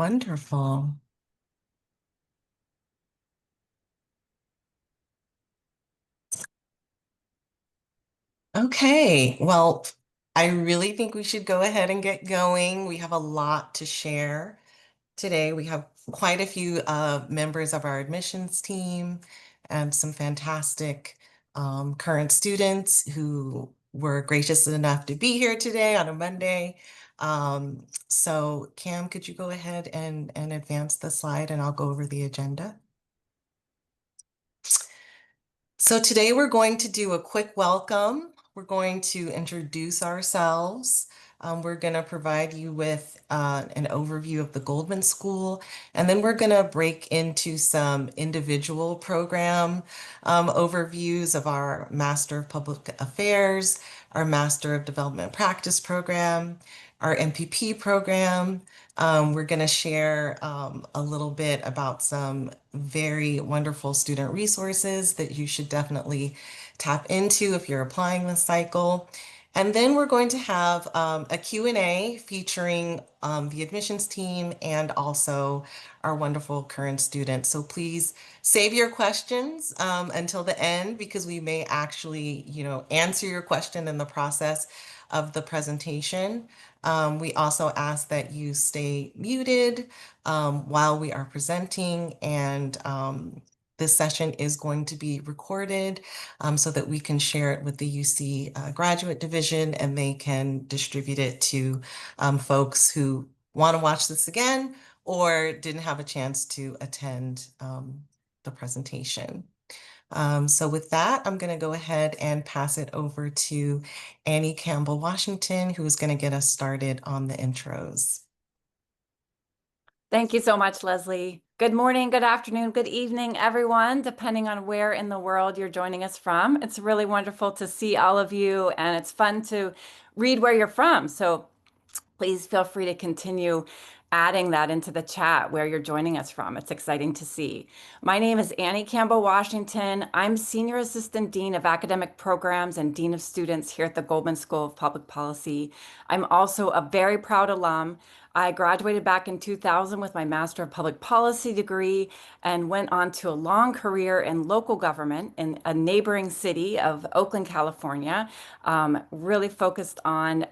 Wonderful. Okay, well, I really think we should go ahead and get going. We have a lot to share today. We have quite a few members of our admissions team and some fantastic current students who were gracious enough to be here today on a Monday. So Cam, could you go ahead and advance the slide and I'll go over the agenda? So today we're going to do a quick welcome. We're going to introduce ourselves. We're going to provide you with an overview of the Goldman School, and then we're going to break into some individual program overviews of our Master of Public Affairs, our Master of Development Practice program, our MPP program. We're going to share a little bit about some very wonderful student resources that you should definitely tap into if you're applying this cycle. And then we're going to have a Q&A featuring the admissions team and also our wonderful current students. So please save your questions until the end because we may actually, answer your question in the process of the presentation. We also ask that you stay muted while we are presenting, and this session is going to be recorded so that we can share it with the UC Graduate Division and they can distribute it to folks who want to watch this again or didn't have a chance to attend the presentation. So with that, I'm going to go ahead and pass it over to Annie Campbell Washington, who is going to get us started on the intros. Thank you so much, Leslie. Good morning, good afternoon, good evening, everyone, depending on where in the world you're joining us from. It's really wonderful to see all of you, and it's fun to read where you're from. So please feel free to continue adding that into the chat where you're joining us from. It's exciting to see. My name is Annie Campbell Washington. I'm Senior Assistant Dean of Academic Programs and Dean of Students here at the Goldman School of Public Policy. I'm also a very proud alum. I graduated back in 2000 with my Master of Public Policy degree and went on to a long career in local government in a neighboring city of Oakland, California, really focused on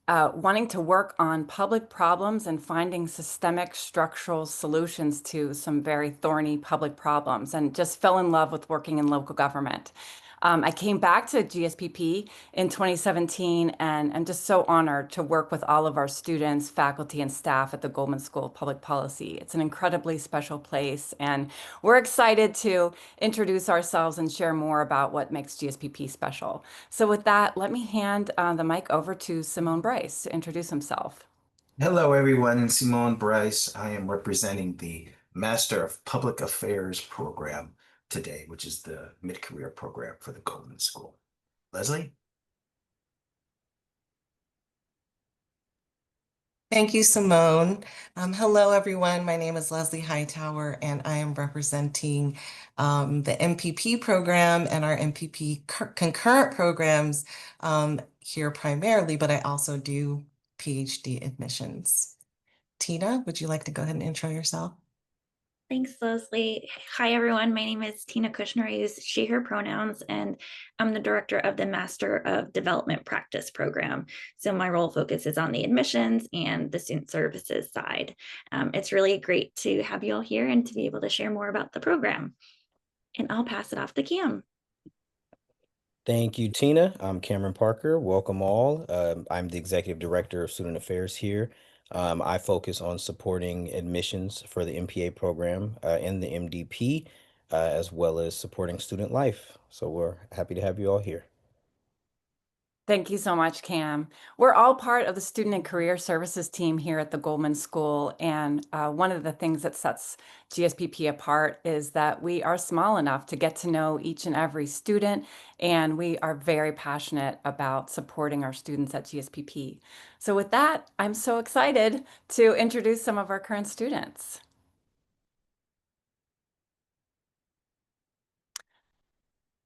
wanting to work on public problems and finding systemic structural solutions to some very thorny public problems, and just fell in love with working in local government. I came back to GSPP in 2017, and I'm just so honored to work with all of our students, faculty, and staff at the Goldman School of Public Policy. It's an incredibly special place, and we're excited to introduce ourselves and share more about what makes GSPP special. So with that, let me hand the mic over to Simone Bryce to introduce himself. Hello, everyone. Simone Bryce. I am representing the Master of Public Affairs program today, which is the mid-career program for the Goldman School. Leslie? Thank you, Simone. Hello, everyone. My name is Leslie Hightower, and I am representing the MPP program and our MPP concurrent programs here primarily, but I also do PhD admissions. Tina, would you like to go ahead and intro yourself? Thanks, Leslie. Hi, everyone. My name is Tina Kushner. I use she, her pronouns, and I'm the director of the Master of Development Practice program. So my role focuses on the admissions and the student services side. It's really great to have you all here and to be able to share more about the program. And I'll pass it off to Cam. Thank you, Tina. I'm Cameron Parker. Welcome all. I'm the Executive Director of Student Affairs here. I focus on supporting admissions for the MPA program and the MDP, as well as supporting student life. So we're happy to have you all here. Thank you so much, Cam. We're all part of the Student and Career Services team here at the Goldman School, and one of the things that sets GSPP apart is that we are small enough to get to know each and every student, and we are very passionate about supporting our students at GSPP. So with that, I'm so excited to introduce some of our current students.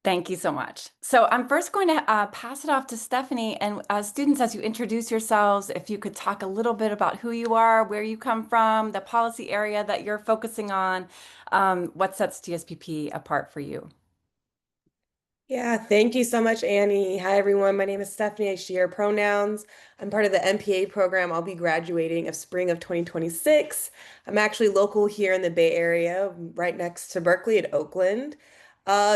Thank you so much. So I'm first going to pass it off to Stephanie. And students, as you introduce yourselves, if you could talk a little bit about who you are, where you come from, the policy area that you're focusing on, what sets GSPP apart for you. Yeah, thank you so much, Annie. Hi, everyone. My name is Stephanie. I share pronouns. I'm part of the MPA program. I'll be graduating of spring of 2026. I'm actually local here in the Bay Area, right next to Berkeley at Oakland.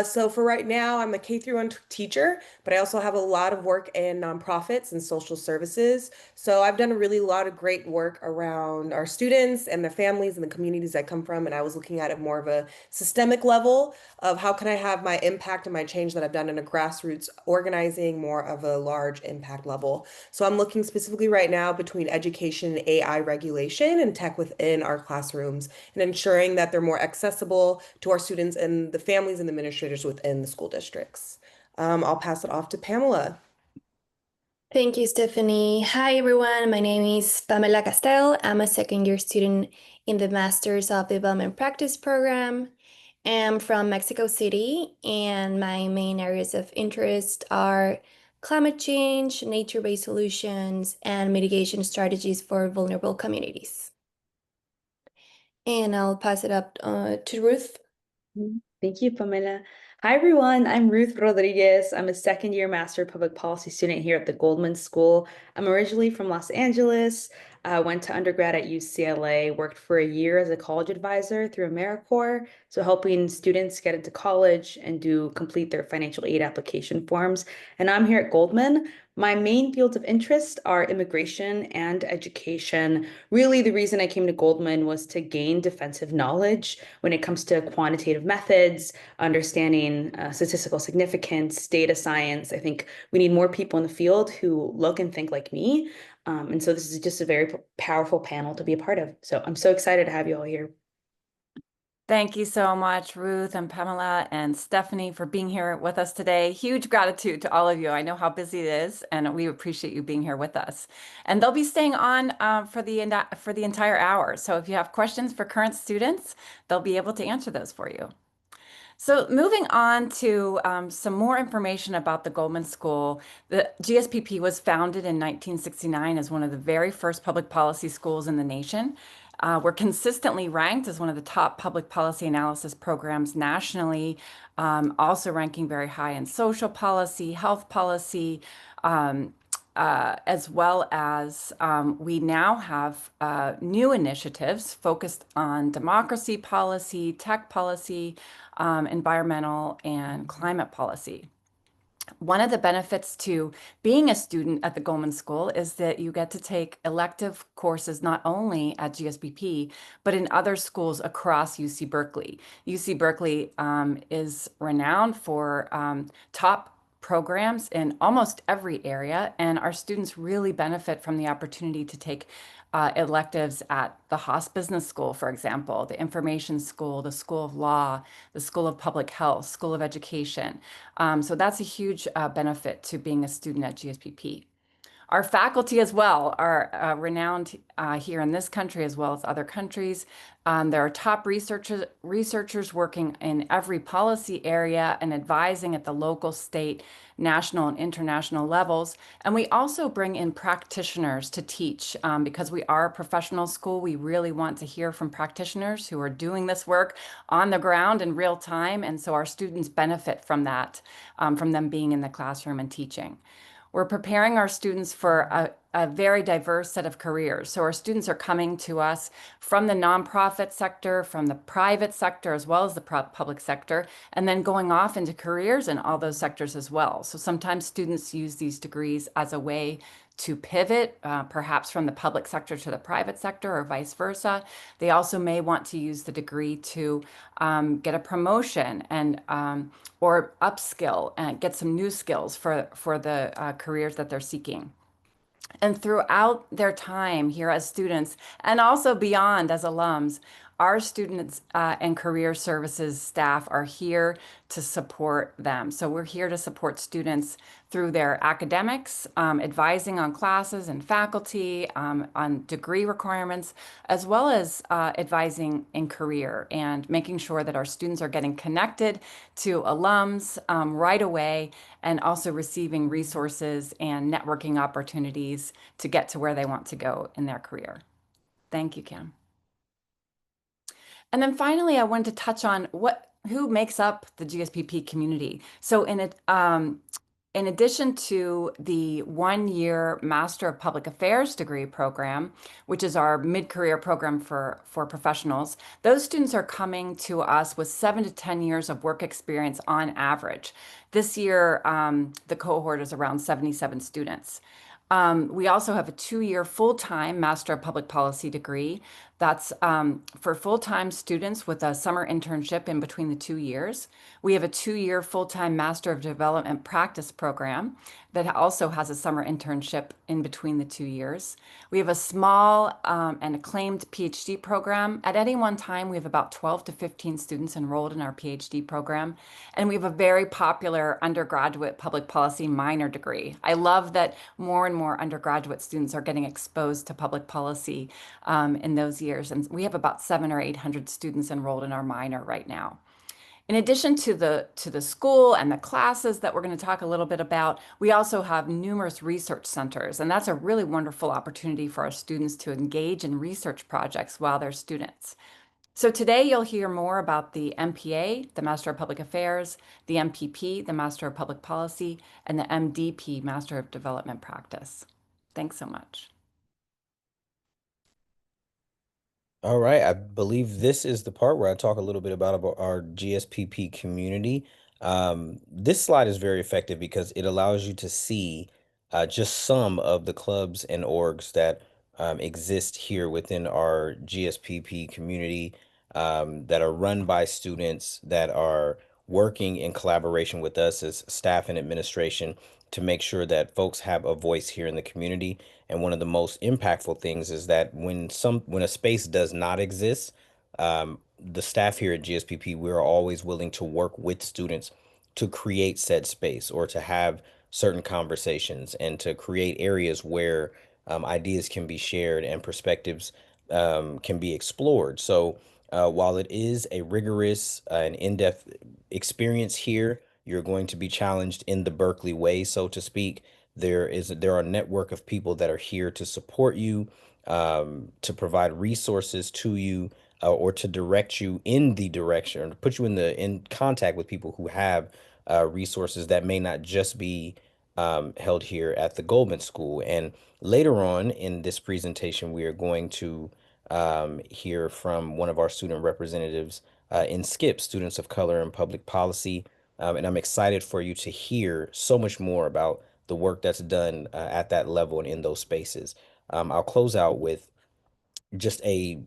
So for right now, I'm a K through 1 teacher, but I also have a lot of work in nonprofits and social services. So I've done a really lot of great work around our students and their families and the communities I come from. And I was looking at it more of a systemic level of how can I have my impact and my change that I've done in a grassroots organizing more of a large impact level. So I'm looking specifically right now between education, AI regulation, and tech within our classrooms and ensuring that they're more accessible to our students and the families and administrators within the school districts. I'll pass it off to Pamela. Thank you, Stephanie. Hi, everyone. My name is Pamela Castel. I'm a second-year student in the Masters of Development Practice program. I'm from Mexico City, and my main areas of interest are climate change, nature-based solutions, and mitigation strategies for vulnerable communities. And I'll pass it up to Ruth. Thank you, Pamela. Hi, everyone. I'm Ruth Rodriguez. I'm a second-year Master of Public Policy student here at the Goldman School. I'm originally from Los Angeles. I went to undergrad at UCLA, worked for a year as a college advisor through AmeriCorps, so helping students get into college and complete their financial aid application forms. And I'm here at Goldman. My main fields of interest are immigration and education. Really, the reason I came to Goldman was to gain defensive knowledge when it comes to quantitative methods, understanding statistical significance, data science. I think we need more people in the field who look and think like me. And so this is just a very powerful panel to be a part of. So I'm so excited to have you all here. Thank you so much, Ruth and Pamela and Stephanie, for being here with us today. Huge gratitude to all of you. I know how busy it is, and we appreciate you being here with us. And they'll be staying on for the entire hour. So if you have questions for current students, they'll be able to answer those for you. So moving on to some more information about the Goldman School, the GSPP was founded in 1969 as one of the very first public policy schools in the nation. We're consistently ranked as one of the top public policy analysis programs nationally, also ranking very high in social policy, health policy, as well as we now have new initiatives focused on democracy policy, tech policy, environmental and climate policy. One of the benefits to being a student at the Goldman School is that you get to take elective courses not only at GSPP, but in other schools across UC Berkeley. UC Berkeley is renowned for top programs in almost every area, and our students really benefit from the opportunity to take electives at the Haas Business School, for example, the Information School, the School of Law, the School of Public Health, School of Education. So that's a huge benefit to being a student at GSPP. Our faculty as well are renowned here in this country as well as other countries. There are top researchers working in every policy area and advising at the local, state, national, and international levels. And we also bring in practitioners to teach because we are a professional school. We really want to hear from practitioners who are doing this work on the ground in real time. And so our students benefit from that, from them being in the classroom and teaching. We're preparing our students for a very diverse set of careers. So our students are coming to us from the nonprofit sector, from the private sector, as well as the public sector, and then going off into careers in all those sectors as well. So sometimes students use these degrees as a way to pivot, perhaps from the public sector to the private sector or vice versa. They also may want to use the degree to get a promotion and or upskill and get some new skills for the careers that they're seeking. And throughout their time here as students and also beyond as alums, our students and career services staff are here to support them. So we're here to support students through their academics, advising on classes and faculty, on degree requirements, as well as advising in career and making sure that our students are getting connected to alums right away, and also receiving resources and networking opportunities to get to where they want to go in their career. Thank you, Cam. And then finally, I wanted to touch on who makes up the GSPP community. So in addition to the one-year Master of Public Affairs degree program, which is our mid-career program for professionals, those students are coming to us with 7 to 10 years of work experience on average. This year, the cohort is around 77 students. We also have a 2-year full-time Master of Public Policy degree. That's for full-time students with a summer internship in between the 2 years. We have a 2-year full-time Master of Development Practice program that also has a summer internship in between the 2 years. We have a small and acclaimed PhD program. At any one time, we have about 12 to 15 students enrolled in our PhD program. And we have a very popular undergraduate public policy minor degree. I love that more and more undergraduate students are getting exposed to public policy in those years. And we have about 700 or 800 students enrolled in our minor right now. In addition to the school and the classes that we're going to talk a little bit about, we also have numerous research centers, and that's a really wonderful opportunity for our students to engage in research projects while they're students. So today you'll hear more about the MPA, the Master of Public Affairs, the MPP, the Master of Public Policy, and the MDP, Master of Development Practice. Thanks so much. All right, I believe this is the part where I talk a little bit about our GSPP community. This slide is very effective because it allows you to see just some of the clubs and orgs that exist here within our GSPP community, that are run by students that are working in collaboration with us as staff and administration to make sure that folks have a voice here in the community. And one of the most impactful things is that when a space does not exist, the staff here at GSPP, we're always willing to work with students to create said space, or to have certain conversations, and to create areas where ideas can be shared and perspectives can be explored. So while it is a rigorous and in-depth experience here, you're going to be challenged in the Berkeley way, so to speak. There are a network of people that are here to support you, to provide resources to you, or to direct you in the direction, or to put you in contact with people who have resources that may not just be held here at the Goldman School. And later on in this presentation, we are going to hear from one of our student representatives in SCIP, Students of Color in Public Policy. And I'm excited for you to hear so much more about the work that's done at that level and in those spaces. I'll close out with just a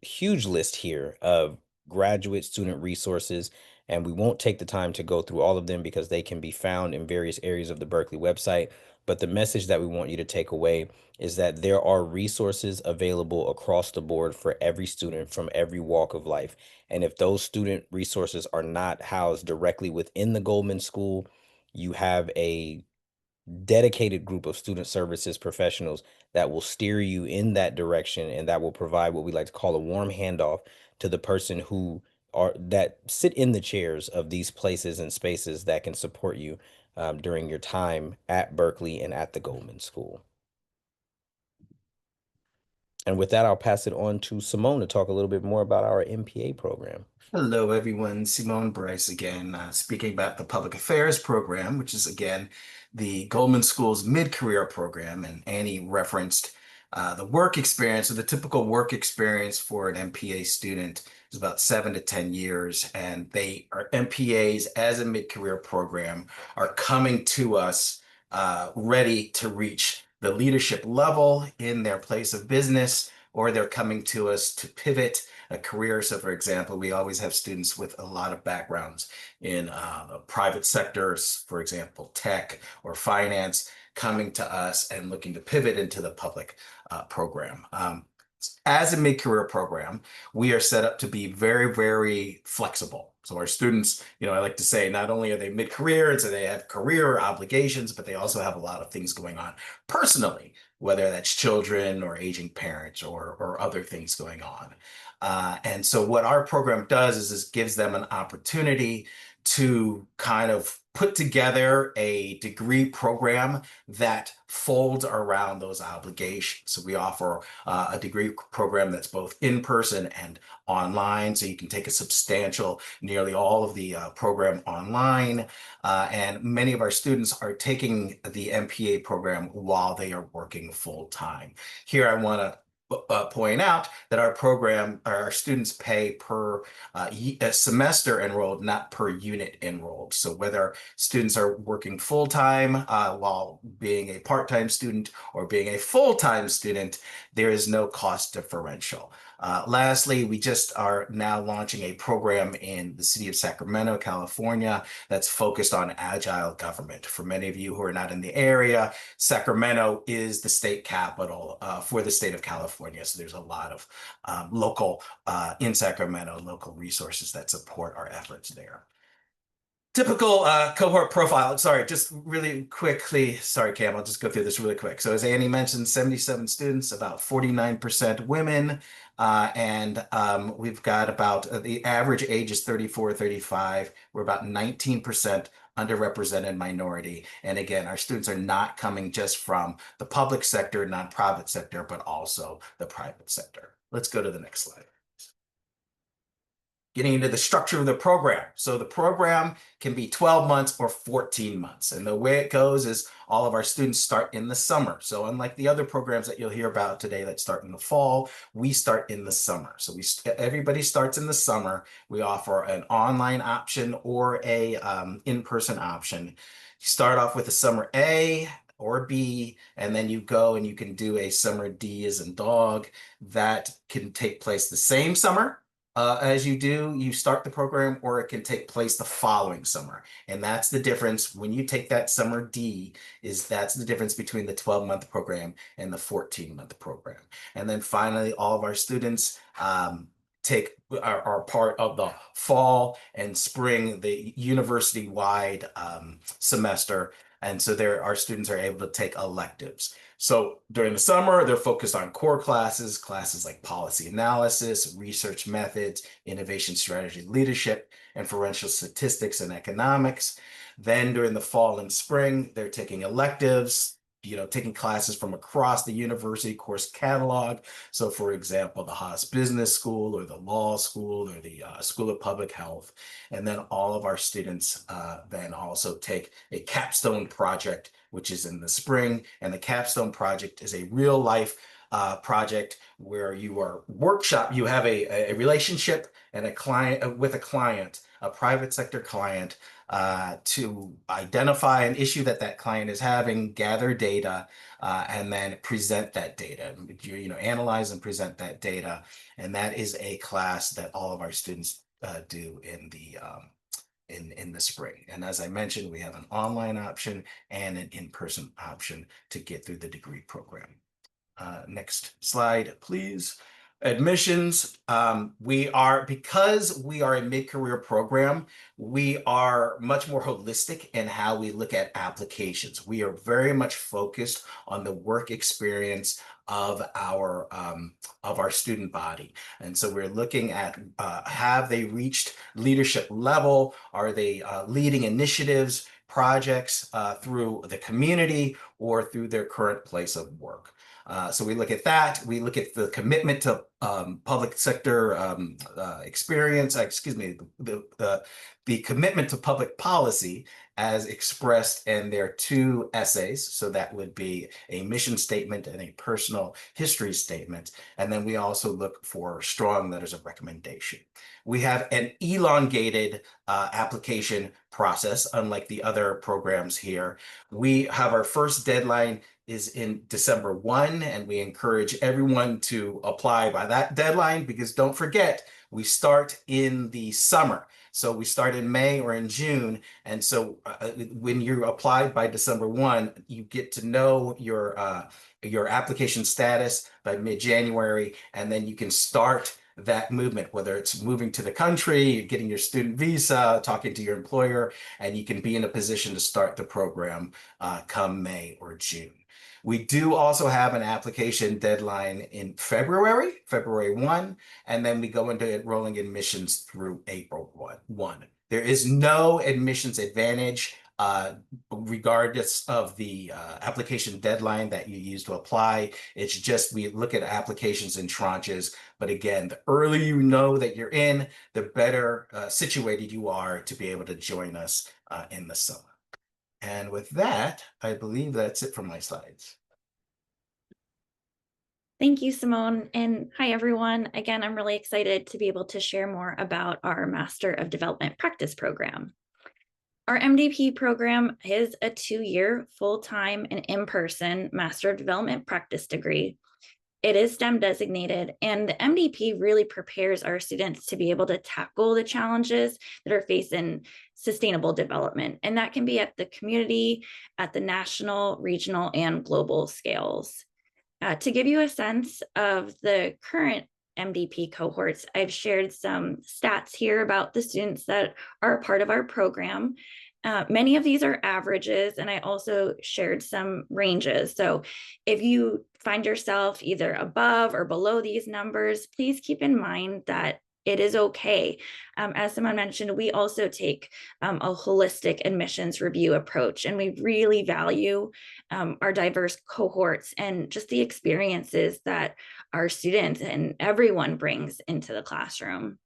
huge list here of graduate student resources, and we won't take the time to go through all of them because they can be found in various areas of the Berkeley website. But the message that we want you to take away is that there are resources available across the board for every student from every walk of life. And if those student resources are not housed directly within the Goldman School, you have a dedicated group of student services professionals that will steer you in that direction, and that will provide what we like to call a warm handoff to the person who are that sit in the chairs of these places and spaces that can support you during your time at Berkeley and at the Goldman School. And with that, I'll pass it on to Simone to talk a little bit more about our MPA program. Hello, everyone. Simone Bryce again, speaking about the Public Affairs program, which is, again, the Goldman School's mid-career program. And Annie referenced the work experience, or the typical work experience for an MPA student is about 7 to 10 years. And they are MPAs as a mid-career program are coming to us ready to reach the leadership level in their place of business, or they're coming to us to pivot a career. So for example, we always have students with a lot of backgrounds in private sectors, for example, tech or finance, coming to us and looking to pivot into the public program. As a mid-career program, we are set up to be very, very flexible. So our students, I like to say, not only are they mid-career, and so they have career obligations, but they also have a lot of things going on personally, whether that's children or aging parents or other things going on. And so what our program does is gives them an opportunity to kind of put together a degree program that folds around those obligations. So we offer a degree program that's both in person and online. So you can take a substantial, nearly all of the program online. And many of our students are taking the MPA program while they are working full time. Here, I want to point out that our students pay per semester enrolled, not per unit enrolled. So whether students are working full-time while being a part-time student or being a full-time student, there is no cost differential. Lastly, we just are now launching a program in the city of Sacramento, California, that's focused on agile government. For many of you who are not in the area, Sacramento is the state capital for the state of California. So there's a lot of local, in Sacramento, local resources that support our efforts there. Typical cohort profile. Sorry, just really quickly. Sorry, Cam, I'll just go through this really quick. So as Annie mentioned, 77 students, about 49% women. And we've got about the average age is 34, 35. We're about 19% underrepresented minority. And again, our students are not coming just from the public sector, nonprofit sector, but also the private sector. Let's go to the next slide. Getting into the structure of the program. So the program can be 12 months or 14 months. And the way it goes is all of our students start in the summer. So unlike the other programs that you'll hear about today that start in the fall, we start in the summer. So everybody starts in the summer. We offer an online option or a in-person option. You start off with a summer A or B, and then you go and you can do a summer D as in dog. That can take place the same summer as you start the program, or it can take place the following summer. And that's the difference when you take that summer D, that's the difference between the 12-month program and the 14-month program. And then finally, all of our students are part of the fall and spring, the university-wide semester. And so our students are able to take electives. So during the summer, they're focused on core classes like policy analysis, research methods, innovation strategy, leadership, inferential statistics, and economics. Then during the fall and spring, they're taking electives, taking classes from across the university course catalog. So for example, the Haas Business School or the Law School or the School of Public Health. And then all of our students then also take a capstone project, which is in the spring. And the capstone project is a real life project where you have a relationship and a client with a private sector client, to identify an issue that client is having, gather data, and then present that data. Analyze and present that data. And that is a class that all of our students do in the spring. And as I mentioned, we have an online option and an in-person option to get through the degree program. Next slide, please. Admissions, because we are a mid-career program, we are much more holistic in how we look at applications. We are very much focused on the work experience of our student body. And so we're looking at, have they reached leadership level? Are they leading initiatives, projects through the community or through their current place of work? So we look at that. We look at the commitment to public sector experience, the commitment to public policy as expressed in their two essays. So that would be a mission statement and a personal history statement. And then we also look for strong letters of recommendation. We have an elongated application process, unlike the other programs here. We have our first deadline is in December 1, and we encourage everyone to apply by that deadline, because don't forget, we start in the summer. So we start in May or in June. And so when you apply by December 1, you get to know your your application status by mid-January, and then you can start that movement, whether it's moving to the country, getting your student visa, talking to your employer, and you can be in a position to start the program come May or June. We do also have an application deadline in February 1, and then we go into enrolling admissions through April 1. There is no admissions advantage regardless of the application deadline that you use to apply. It's just we look at applications in tranches. But again, the earlier you know that you're in, the better situated you are to be able to join us in the summer. And with that, I believe that's it for my slides. Thank you, Simone. And hi, everyone. Again, I'm really excited to be able to share more about our Master of Development Practice program. Our MDP program is a 2-year full-time and in-person Master of Development Practice degree. It is STEM designated, and the MDP really prepares our students to be able to tackle the challenges that are facing sustainable development. And that can be at the community, at the national, regional, and global scales. To give you a sense of the current MDP cohorts, I've shared some stats here about the students that are a part of our program. Many of these are averages, and I also shared some ranges. So if you find yourself either above or below these numbers, please keep in mind that it is okay. As someone mentioned, we also take a holistic admissions review approach, and we really value our diverse cohorts and just the experiences that our students and everyone brings into the classroom.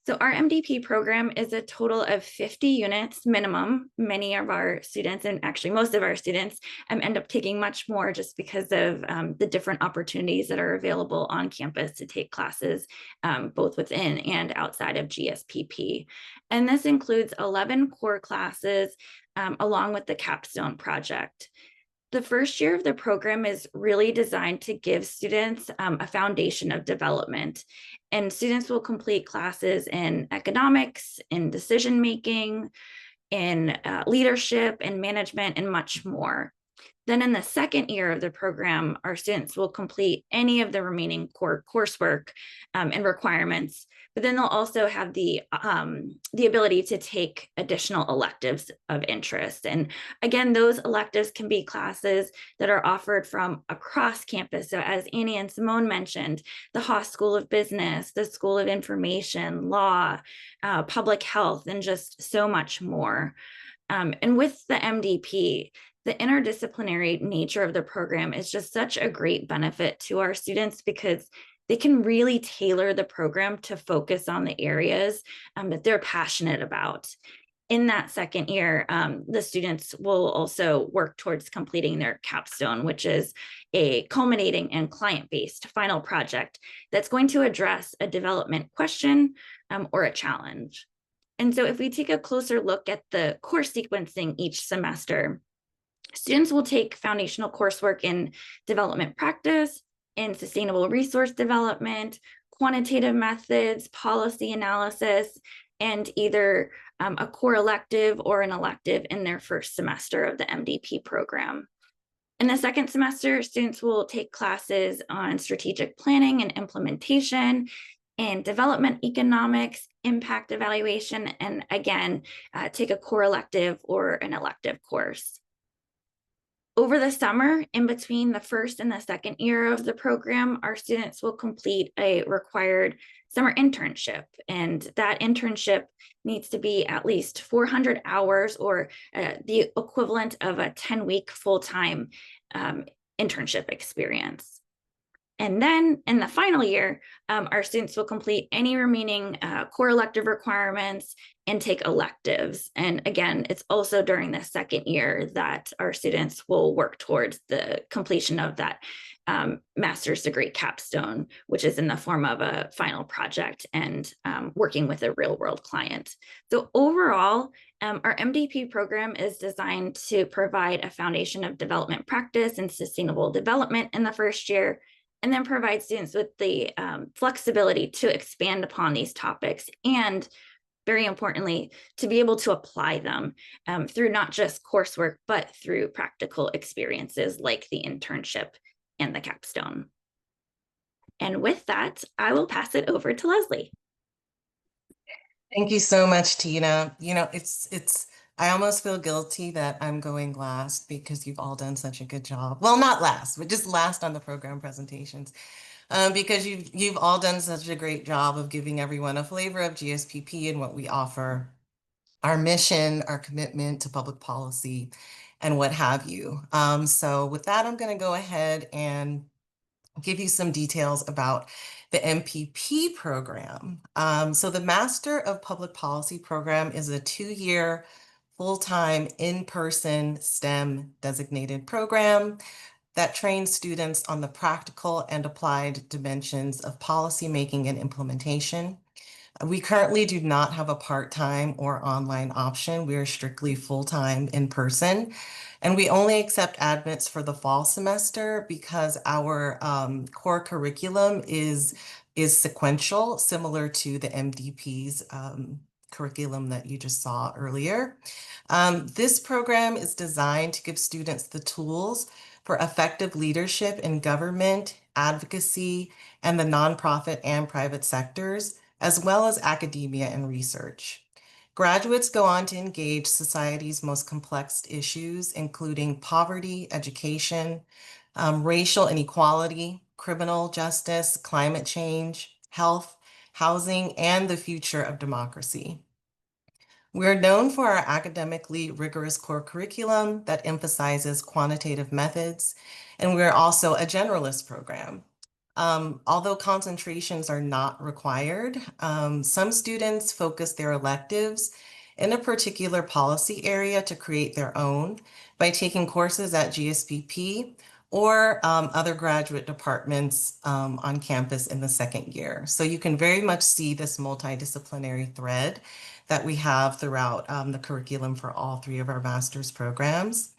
So our MDP program is a total of 50 units minimum. Many of our students, and actually most of our students, end up taking much more just because of the different opportunities that are available on campus to take classes both within and outside of GSPP. And this includes 11 core classes along with the capstone project. The first year of the program is really designed to give students a foundation of development, and students will complete classes in economics, in decision-making, in leadership and management, and much more. Then in the second year of the program, our students will complete any of the remaining core coursework and requirements, but then they'll also have the ability to take additional electives of interest. And again, those electives can be classes that are offered from across campus. So as Annie and Simone mentioned, the Haas School of Business, the School of Information, Law, Public Health, and just so much more. And with the MDP, the interdisciplinary nature of the program is just such a great benefit to our students because they can really tailor the program to focus on the areas that they're passionate about. In that second year, the students will also work towards completing their capstone, which is a culminating and client-based final project that's going to address a development question or a challenge. And so if we take a closer look at the course sequencing each semester, students will take foundational coursework in development practice, in sustainable resource development, quantitative methods, policy analysis, and either a core elective or an elective in their first semester of the MDP program. In the second semester, students will take classes on strategic planning and implementation, and development economics, impact evaluation, and again, take a core elective or an elective course. Over the summer, in between the first and the second year of the program, our students will complete a required summer internship. And that internship needs to be at least 400 hours or the equivalent of a 10-week full-time internship experience. And then in the final year, our students will complete any remaining core elective requirements and take electives. And again, it's also during the second year that our students will work towards the completion of that master's degree capstone, which is in the form of a final project and working with a real world client. So overall, our MDP program is designed to provide a foundation of development practice and sustainable development in the first year, and then provide students with the flexibility to expand upon these topics and very importantly, to be able to apply them through not just coursework, but through practical experiences like the internship and the capstone. And with that, I will pass it over to Leslie. Thank you so much, Tina. I almost feel guilty that I'm going last because you've all done such a good job. Well, not last, but just last on the program presentations. Because you've all done such a great job of giving everyone a flavor of GSPP and what we offer, our mission, our commitment to public policy, and what have you. So with that, I'm going to go ahead and give you some details about the MPP program. So the Master of Public Policy program is a 2-year full-time in-person STEM designated program that trains students on the practical and applied dimensions of policymaking and implementation. We currently do not have a part-time or online option. We are strictly full-time in person. And we only accept admits for the fall semester because our core curriculum is sequential, similar to the MDP's curriculum that you just saw earlier. This program is designed to give students the tools for effective leadership in government, advocacy, and the nonprofit and private sectors, as well as academia and research. Graduates go on to engage society's most complex issues, including poverty, education, racial inequality, criminal justice, climate change, health, housing, and the future of democracy. We're known for our academically rigorous core curriculum that emphasizes quantitative methods, and we're also a generalist program. Although concentrations are not required, some students focus their electives in a particular policy area to create their own by taking courses at GSPP or other graduate departments on campus in the second year. So you can very much see this multidisciplinary thread that we have throughout the curriculum for all 3 of our master's programs.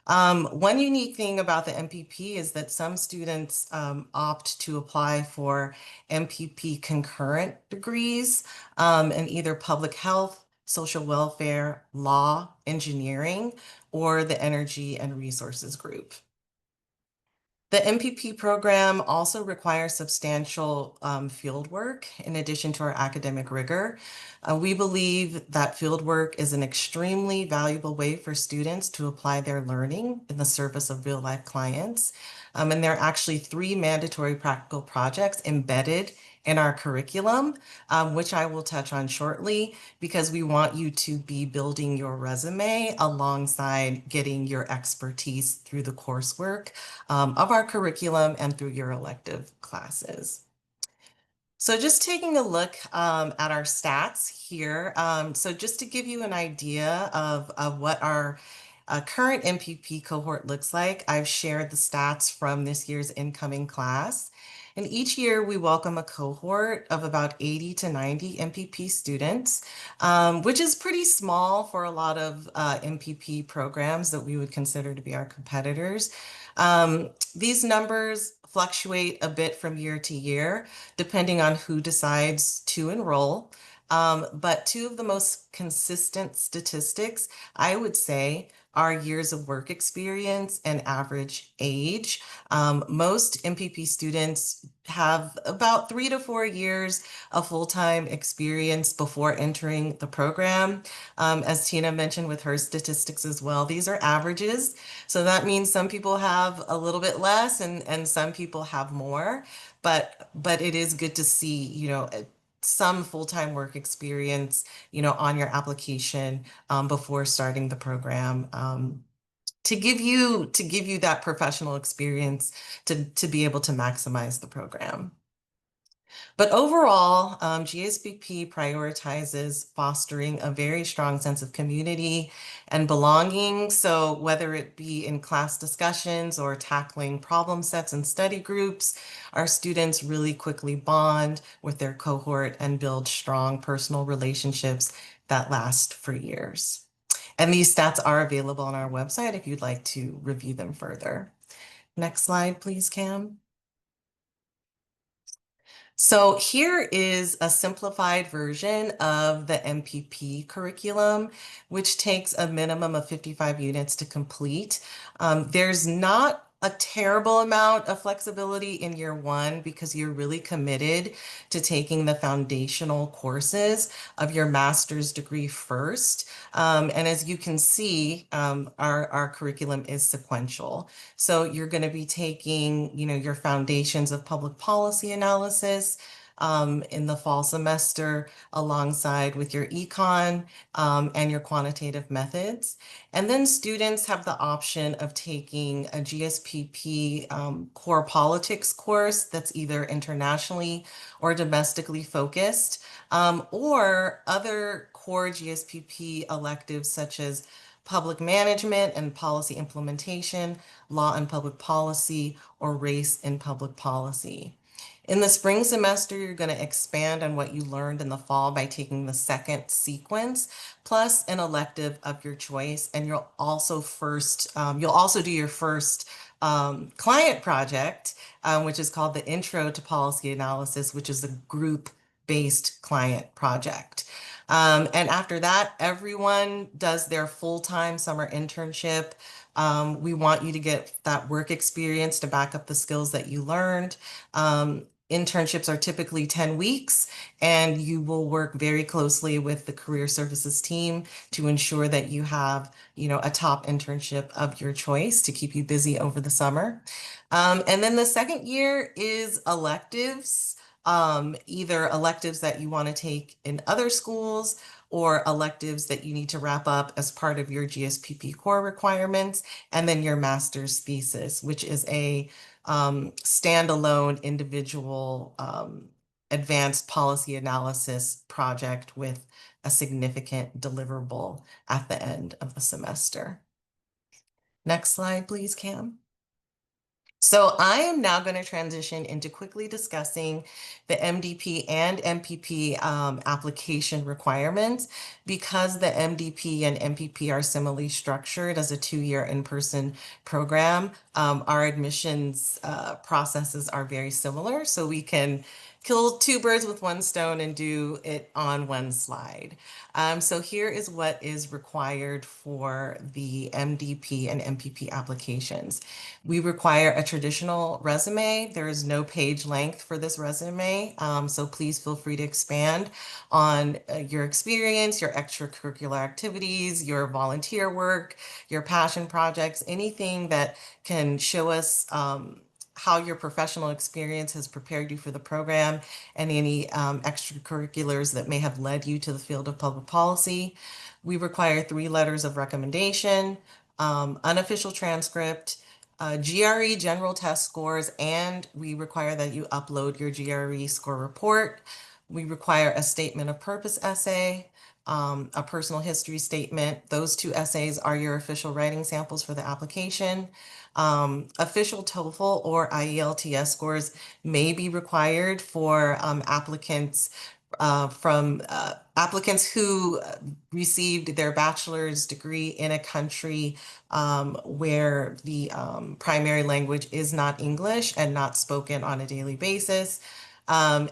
One unique thing about the MPP is that some students opt to apply for MPP concurrent degrees in either public health, social welfare, law, engineering, or the energy and resources group. The MPP program also requires substantial field work in addition to our academic rigor. We believe that field work is an extremely valuable way for students to apply their learning in the service of real life clients. And there are actually 3 mandatory practical projects embedded in our curriculum, which I will touch on shortly, because we want you to be building your resume alongside getting your expertise through the coursework of our curriculum and through your elective classes. So just taking a look at our stats here. So just to give you an idea of what our current MPP cohort looks like, I've shared the stats from this year's incoming class. And each year we welcome a cohort of about 80 to 90 MPP students, which is pretty small for a lot of MPP programs that we would consider to be our competitors. These numbers fluctuate a bit from year to year, depending on who decides to enroll. But 2 of the most consistent statistics, I would say, are years of work experience and average age. Most MPP students have about 3 to 4 years of full-time experience before entering the program. As Tina mentioned with her statistics as well, these are averages. So that means some people have a little bit less and some people have more, but it is good to see, some full-time work experience, on your application before starting the program, to give you that professional experience to be able to maximize the program. But overall, GSPP prioritizes fostering a very strong sense of community and belonging. So whether it be in class discussions or tackling problem sets and study groups, our students really quickly bond with their cohort and build strong personal relationships that last for years. And these stats are available on our website if you'd like to review them further. Next slide, please, Cam. So here is a simplified version of the MPP curriculum, which takes a minimum of 55 units to complete. There's not a terrible amount of flexibility in year one because you're really committed to taking the foundational courses of your master's degree first. And as you can see, our curriculum is sequential. So you're going to be taking, your foundations of public policy analysis in the fall semester alongside with your econ and your quantitative methods. And then students have the option of taking a GSPP core politics course that's either internationally or domestically focused, or other core GSPP electives such as public management and policy implementation, law and public policy, or race in public policy. In the spring semester, you're going to expand on what you learned in the fall by taking the second sequence plus an elective of your choice. And you'll also do your first client project, which is called the Intro to Policy Analysis, which is a group-based client project. And after that, everyone does their full-time summer internship. We want you to get that work experience to back up the skills that you learned. Internships are typically 10 weeks, and you will work very closely with the career services team to ensure that you have, a top internship of your choice to keep you busy over the summer. And then the second year is electives, either electives that you want to take in other schools or electives that you need to wrap up as part of your GSPP core requirements, and then your master's thesis, which is a standalone individual advanced policy analysis project with a significant deliverable at the end of the semester. Next slide, please, Cam. So I am now going to transition into quickly discussing the MDP and MPP application requirements. Because the MDP and MPP are similarly structured as a 2-year in-person program, our admissions processes are very similar, so we can kill 2 birds with 1 stone and do it on one slide. So here is what is required for the MDP and MPP applications. We require a traditional resume. There is no page length for this resume, so please feel free to expand on your experience, your extracurricular activities, your volunteer work, your passion projects, anything that can show us how your professional experience has prepared you for the program, and any extracurriculars that may have led you to the field of public policy. We require 3 letters of recommendation, unofficial transcript, GRE general test scores, and we require that you upload your GRE score report. We require a statement of purpose essay, a personal history statement. Those 2 essays are your official writing samples for the application. Official TOEFL or IELTS scores may be required for applicants who received their bachelor's degree in a country where the primary language is not English and not spoken on a daily basis, or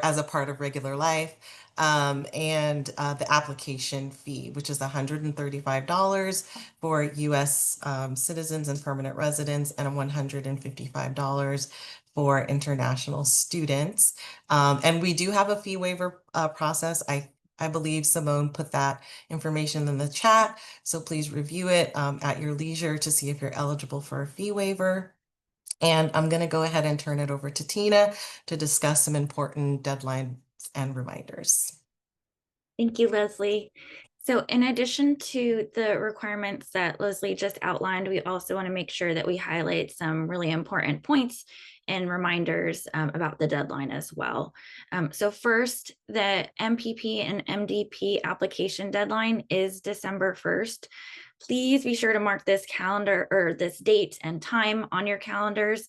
as a part of regular life. And the application fee, which is $135 for US citizens and permanent residents, and $155 for international students. And we do have a fee waiver process. I believe Simone put that information in the chat, so please review it at your leisure to see if you're eligible for a fee waiver. And I'm going to go ahead and turn it over to Tina to discuss some important deadlines and reminders. Thank you, Leslie. So in addition to the requirements that Leslie just outlined, we also want to make sure that we highlight some really important points and reminders about the deadline as well. So first, the MPP and MDP application deadline is December 1st. Please be sure to mark this calendar or this date and time on your calendars.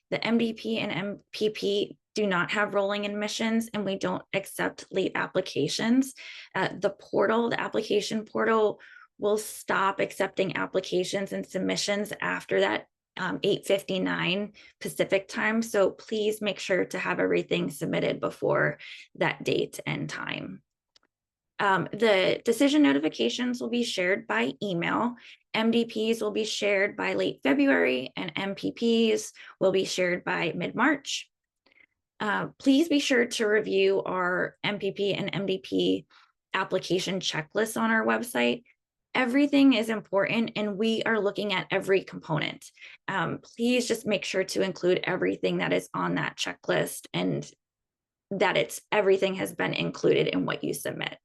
The MDP and MPP do not have rolling admissions, and we don't accept late applications. The application portal will stop accepting applications and submissions after that 8:59 Pacific time. So please make sure to have everything submitted before that date and time. The decision notifications will be shared by email. MDPs will be shared by late February, and MPPs will be shared by mid-March. Please be sure to review our MPP and MDP application checklist on our website. Everything is important, and we are looking at every component. Please just make sure to include everything that is on that checklist, and that everything has been included in what you submit.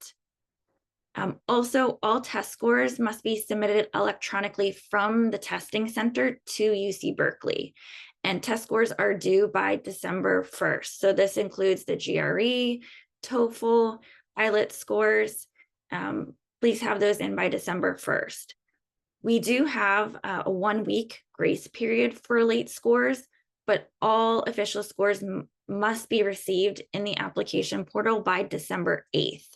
Also, all test scores must be submitted electronically from the testing center to UC Berkeley. And test scores are due by December 1st. So this includes the GRE, TOEFL, IELTS scores. Please have those in by December 1st. We do have a 1-week grace period for late scores, but all official scores must be received in the application portal by December 8th.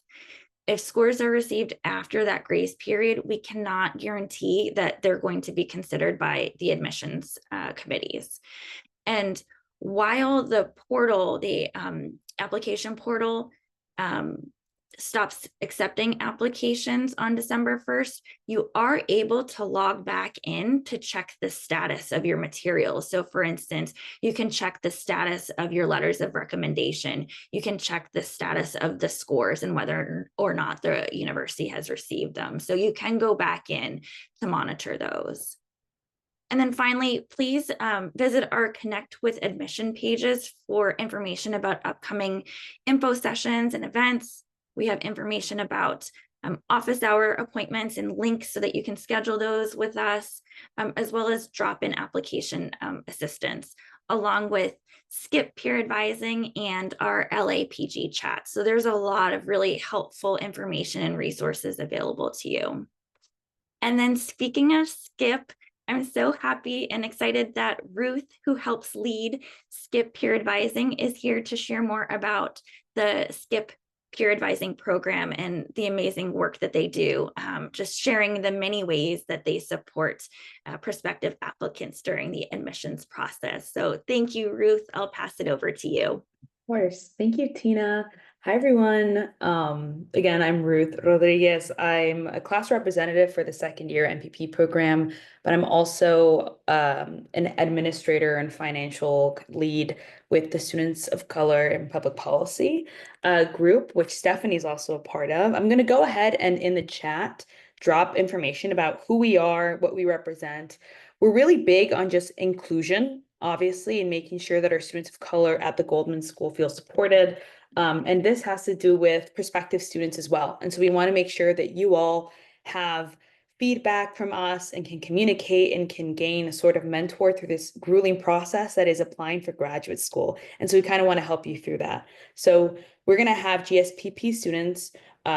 If scores are received after that grace period, we cannot guarantee that they're going to be considered by the admissions committees. And while the portal, the application portal stops accepting applications on December 1st, you are able to log back in to check the status of your materials. So for instance, you can check the status of your letters of recommendation. You can check the status of the scores and whether or not the university has received them. So you can go back in to monitor those. And then finally, please visit our Connect with Admission pages for information about upcoming info sessions and events. We have information about office hour appointments and links so that you can schedule those with us, as well as drop-in application assistance, along with skip peer advising and our LAPG chat. So there's a lot of really helpful information and resources available to you. And then speaking of skip, I'm so happy and excited that Ruth, who helps lead skip peer advising, is here to share more about the skip peer advising program and the amazing work that they do, just sharing the many ways that they support prospective applicants during the admissions process. So thank you, Ruth. I'll pass it over to you. Of course. Thank you, Tina. Hi, everyone. Again, I'm Ruth Rodriguez. I'm a class representative for the second year MPP program, but I'm also an administrator and financial lead with the Students of Color in Public Policy group, which Stephanie's also a part of. I'm going to go ahead and in the chat drop information about who we are, what we represent. We're really big on just inclusion, obviously, and making sure that our students of color at the Goldman School feel supported. And this has to do with prospective students as well. And so we want to make sure that you all have feedback from us and can communicate and can gain a sort of mentor through this grueling process that is applying for graduate school. And so we kind of want to help you through that. So we're going to have GSPP students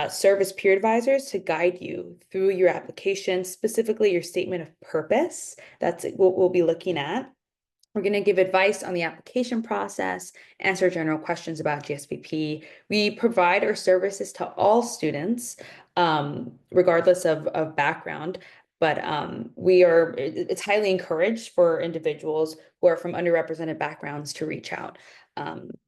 serve as peer advisors to guide you through your application, specifically your statement of purpose. That's what we'll be looking at. We're going to give advice on the application process, answer general questions about GSPP. We provide our services to all students, regardless of background, but it's highly encouraged for individuals who are from underrepresented backgrounds to reach out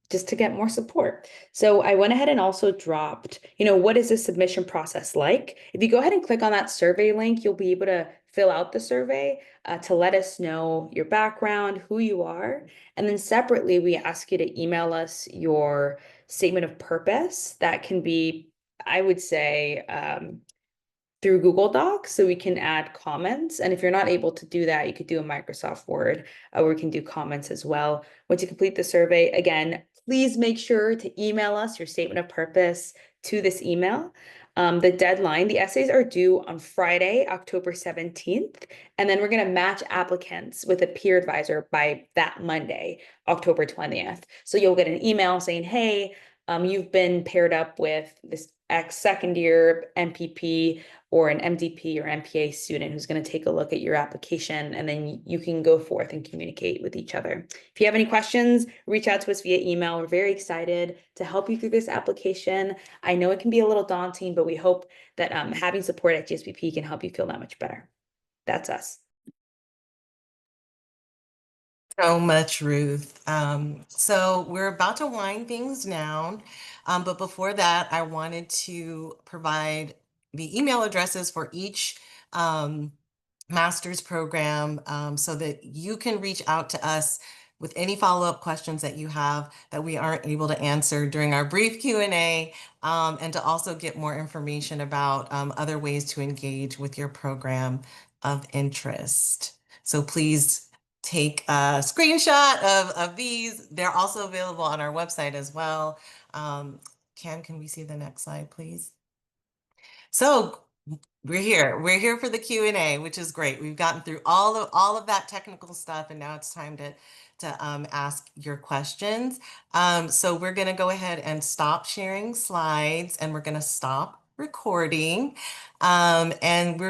just to get more support. So I went ahead and also dropped, what is the submission process like? If you go ahead and click on that survey link, you'll be able to fill out the survey to let us know your background, who you are. And then separately, we ask you to email us your statement of purpose. That can be, I would say, through Google Docs, so we can add comments. And if you're not able to do that, you could do a Microsoft Word, where we can do comments as well. Once you complete the survey, again, please make sure to email us your statement of purpose to this email. The deadline, the essays are due on Friday, October 17th, and then we're going to match applicants with a peer advisor by that Monday, October 20th. So you'll get an email saying, hey, you've been paired up with this second year MPP or an MDP or MPA student who's going to take a look at your application, and then you can go forth and communicate with each other. If you have any questions, reach out to us via email. We're very excited to help you through this application. I know it can be a little daunting, but we hope that having support at GSPP can help you feel that much better. That's us. So much, Ruth. So we're about to wind things down, but before that, I wanted to provide the email addresses for each master's program so that you can reach out to us with any follow-up questions that you have that we aren't able to answer during our brief Q&A, and to also get more information about other ways to engage with your program of interest. So please take a screenshot of these. They're also available on our website as well. Can we see the next slide, please? So we're here. We're here for the Q&A, which is great. We've gotten through all of that technical stuff, and now it's time to ask your questions. So we're going to go ahead and stop sharing slides, and we're going to stop recording, and we're